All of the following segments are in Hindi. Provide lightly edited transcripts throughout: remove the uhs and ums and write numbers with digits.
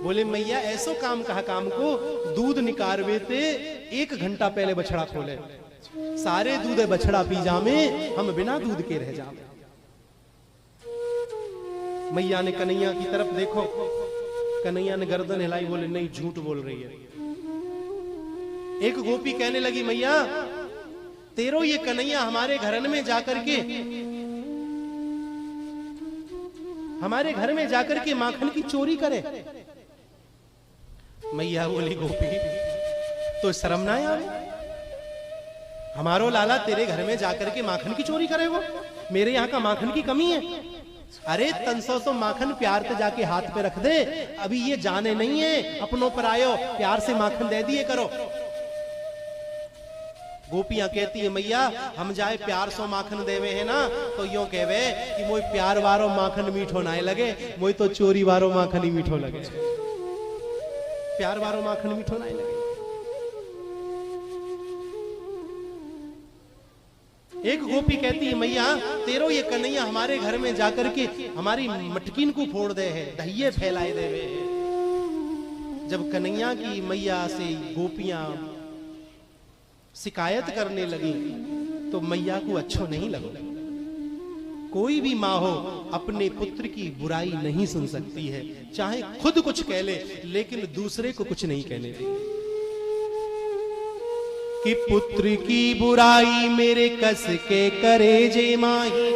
बोले मैया ऐसो काम कहा काम को, दूध निकारवे ते 1 घंटा पहले बछड़ा खोले, सारे दूध बछड़ा पी जामे, हम बिना दूध के रह जामे। मैया ने कन्हैया की तरफ देखो, कन्हैया ने गर्दन हिलाई, बोले नहीं झूठ बोल रही है। एक गोपी कहने लगी मैया तेरो ये कन्हैया हमारे घरन में जाकर के, हमारे घर में जाकर के माखन की चोरी करे। मैया बोली गोपी तो शर्म ना आवे, हमारो लाला तेरे घर में जाकर के माखन की चोरी करेगो, मेरे यहाँ का माखन की कमी है। अरे 300 माखन प्यार से जाके हाथ पे रख दे, अभी ये जाने नहीं है अपनों पर आयो, प्यार से माखन दे दिए करो। गोपियां कहती है मैया हम जाए प्यार सो माखन देवे है ना, तो यो कहवे कि मोई प्यार वारो माखन मीठो ना लगे, मोई तो चोरी वारो माखन ही मीठो लगे, प्यार वारो माखन मीठो ना लगे। एक गोपी कहती है मैया तेरो ये कन्हैया हमारे घर में जाकर के हमारी मटकीन को फोड़ दे है, दहिये फैलाए देवे है। जब कन्हैया की मैया से गोपियां शिकायत करने लगी तो मैया को अच्छो नहीं लगा। कोई भी माँ हो अपने पुत्र की बुराई नहीं सुन सकती है, चाहे खुद कुछ कह ले लेकिन दूसरे को कुछ नहीं कहने देगी। कि पुत्र की बुराई मेरे कस के करे जे माही,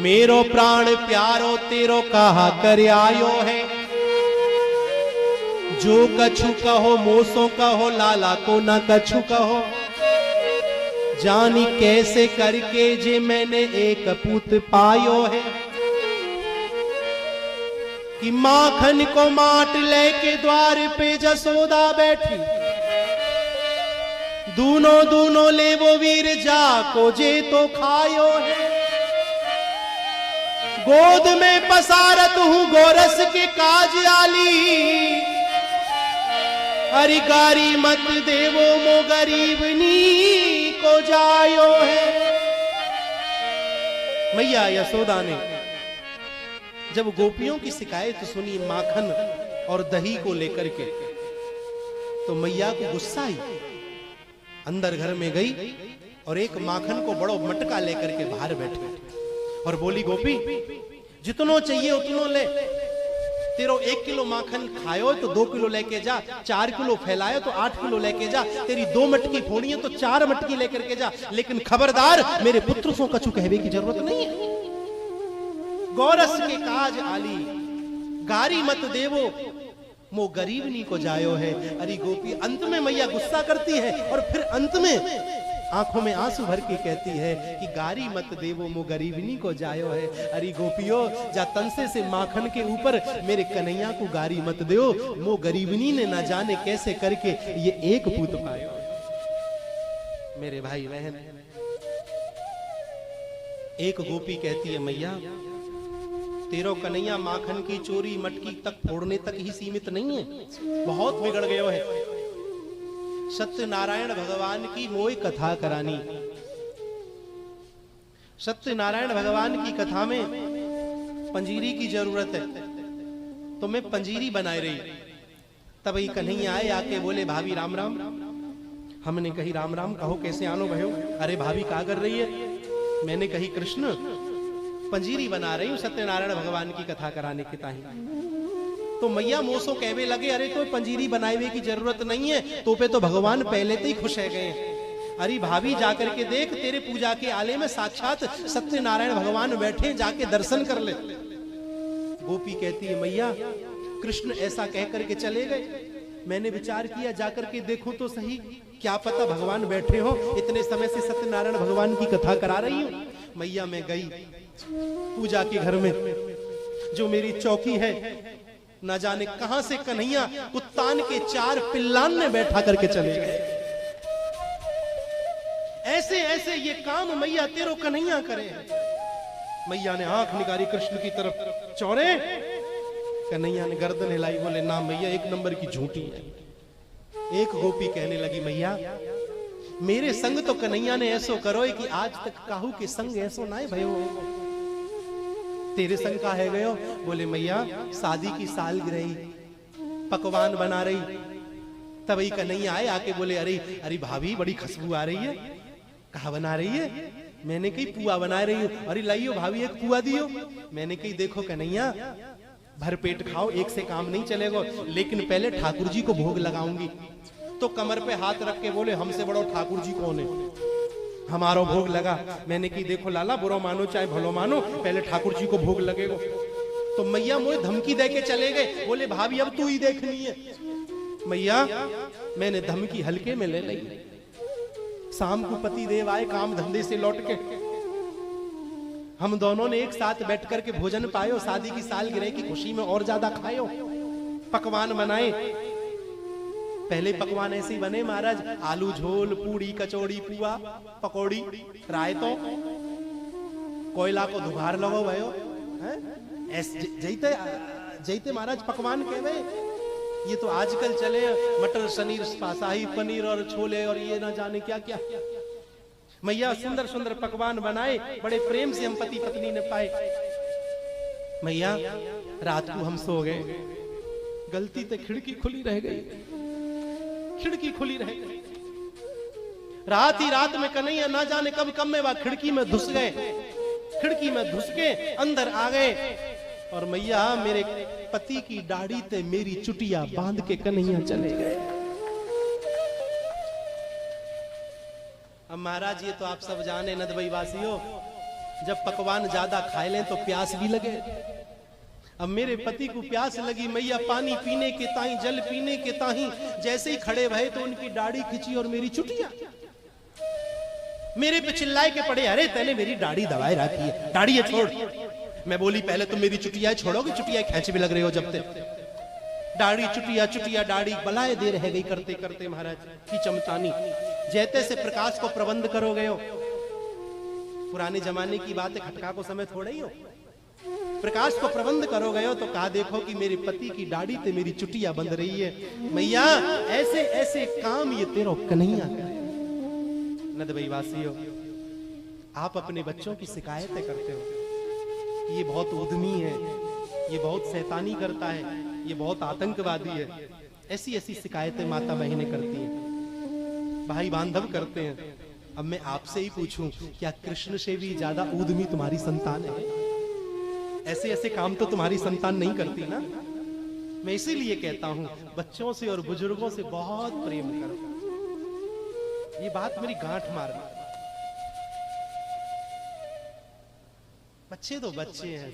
मेरो प्राण प्यारो तेरो कहा कर आयो है। जो कछु कहो मोसो कहो, लाला को ना कछु कहो, जानी कैसे करके जे मैंने एक पूत पायो है। कि माखन को माट लेके द्वार पे जसोदा बैठी, दूनो दूनो ले वो वीर जा को जे तो खायो है। गोद में पसारत हूं गोरस के काज आली, हरि गारी मत देवो मो गरीबनी को जायो है। मैया यशोदा ने जब गोपियों की शिकायत सुनी माखन और दही को लेकर के, तो मैया को गुस्सा आई, अंदर घर में गई और एक माखन को बड़ो मटका लेकर के बाहर बैठे और बोली गोपी जितनो चाहिए उतनो ले, तेरो 1 किलो माखन खायो तो 2 किलो लेके जा, 4 किलो फैलायो तो 8 किलो लेके जा, तेरी 2 मटकी फोड़ी है तो 4 मटकी लेकर के जा, लेकिन खबरदार मेरे पुत्र सो कछु कहवे की जरूरत नहीं है। गौरस के काज आली, गारी मत देवो मो गरीबनी को जायो है। अरे गोपी अंत में मैया गुस्सा करती है और फिर अंत में आंखों में आंसू भर के कहती है कि गारी मत देवो मो गरीबनी को जायो है। अरे गोपियों जा तनसे से माखन के ऊपर मेरे कन्हैया को गारी मत दो, मो गरीबनी ने ना जाने कैसे करके ये एक पूत पायो। मेरे भाई बहन, एक गोपी कहती है मैया तेरो कन्हैया माखन की चोरी मटकी तक फोड़ने तक ही सीमित नहीं है, बहुत बिगड़ गयो है। सत्यनारायण भगवान की मोई कथा करानी। सत्यनारायण भगवान की कथा में पंजीरी की जरूरत है, तो मैं पंजीरी बनाए रही। तब ही कन्हैया आए, आके बोले भाभी राम राम। हमने कही राम राम कहो, कैसे आनो भयो? अरे भाभी क्या कर रही है? मैंने कही कृष्ण पंजीरी बना रही हूं सत्यनारायण भगवान की कथा कराने के ताही। तो मैया मोसो कहवे लगे अरे तो पंजीरी बनाए की जरूरत नहीं है, तो पे तो भगवान पहले से ही खुश है गए। अरे भाभी जाकर के देख, तेरे पूजा के आले में साक्षात सत्यनारायण भगवान बैठे, जाके दर्शन कर ले। गोपी कहती है मैया कृष्ण ऐसा कह करके चले गए। मैंने विचार किया जाकर के देखो तो सही, क्या पता भगवान बैठे हो, इतने समय से सत्यनारायण भगवान की कथा करा रही हूं। मैया मैं गई पूजा के घर में, जो मेरी चौकी है न जाने कहां से कन्हैया उत्तान के 4 पिल्लान में बैठा करके चले गए। ऐसे ऐसे ये काम मैया तेरो कन्हैया करे। मैया ने आंख निकाली कृष्ण की तरफ, चौरे। कन्हैया ने गर्दन हिलाई, बोले ना मैया 1 नंबर की झूठी है। एक गोपी कहने लगी मैया मेरे संग तो कन्हैया ने ऐसो करो कि आज तक काहू के संग ऐसो ना भयो। तेरे संग का है गयो? बोले मैया शादी की सालगिरह, पकवान बना रही। तब ही कन्हैया आए, आके बोले अरे अरे भाभी बड़ी खुशबू आ रही है। कहा बना रही है? मैंने कही पुआ बना रही हूँ। अरे लाइयो भाभी एक पुआ दियो। मैंने कही देखो कन्हैया भर पेट खाओ, एक से काम नहीं चलेगा, लेकिन पहले ठाकुर जी को भोग लगाऊंगी। तो कमर पे हाथ रख के बोले हमसे बड़ो ठाकुर जी कौन है, हमारो भोग लगा। मैंने कही देखो लाला बुरो मानो चाहे भलो मानो, पहले ठाकुर जी को भोग लगेगा। तो मैया मुझे धमकी दे के चले गए। बोले भाभी अब तू ही देखनी है। मैया मैंने धमकी हल्के में ले ली। शाम को पति देव आए काम धंधे से लौट के, हम दोनों ने एक साथ बैठ करके भोजन पायो, शादी की सालगिरह की खुशी में और ज्यादा खायो, पकवान बनाए। पहले पकवान ऐसे ही बने महाराज, आलू झोल, पूड़ी, कचौड़ी, पुआ, पकौड़ी, रायतो, कोयला को दुघार लगो भयो, जैते महाराज पकवान कहवे। ये तो आजकल चले मटर पनीर, शाही पनीर और छोले और ये ना जाने क्या क्या। मैया सुंदर सुंदर पकवान बनाए, बड़े प्रेम से हम पति पत्नी ने पाए। मैया रात को हम सो गए, गलती से खिड़की खुली रह गई, खिड़की खुली रह गई। रात ही रात में कन्हैया ना जाने कब में वह खिड़की में घुस गए, खिड़की में घुस के अंदर आ गए। और मैया मेरे पति की दाढ़ी ते मेरी चुटिया बांध के कन्हैया चले गए। अब महाराज ये तो आप सब जाने नदबई वासियों, जब पकवान ज्यादा खाए लें तो प्यास भी लगे। अब मेरे पति को प्यास लगी, मैया पानी पीने के ताही, जल पीने के ताही जैसे ही खड़े भये तो उनकी दाढ़ी खिंची और मेरी चुटिया मेरे पे चिल्लाए के पड़े, अरे तैने मेरी दाढ़ी दबाए रखी है, दाढ़ी है छोड़। मैं बोली पहले तुम मेरी चुटिया छोड़ोगे, चुटिया खेच भी लग रहे हो जब तक। दाढ़ी चुटिया चुटिया दाढ़ी बलाए दे रह गई करते करते महाराज की चमतानी। जैते से प्रकाश को प्रबंध करोगे हो, पुराने जमाने की बात है, खटका को समय थोड़ा ही हो। प्रकाश को प्रबंध करोगे हो तो कहा देखो कि मेरे पति की दाढ़ी ते मेरी चुटिया बंध रही है। मैया ऐसे ऐसे काम ये तेरो कन्हैया करे। नदबई वासियों, आप अपने बच्चों की शिकायतें करते हो, ये बहुत उद्यमी है, ये बहुत शैतानी करता है, ये बहुत आतंकवादी है, ऐसी ऐसी शिकायतें माता बहनें करती हैं, भाई बांधव करते हैं। अब मैं आपसे ही पूछूं, क्या कृष्ण से भी ज्यादा उद्यमी तुम्हारी संतान है? ऐसे ऐसे काम तो तुम्हारी संतान नहीं करती ना। मैं इसीलिए कहता हूं बच्चों से और बुजुर्गों से बहुत प्रेम करो। ये बात मेरी गांठ मारना। बच्चे तो बच्चे हैं।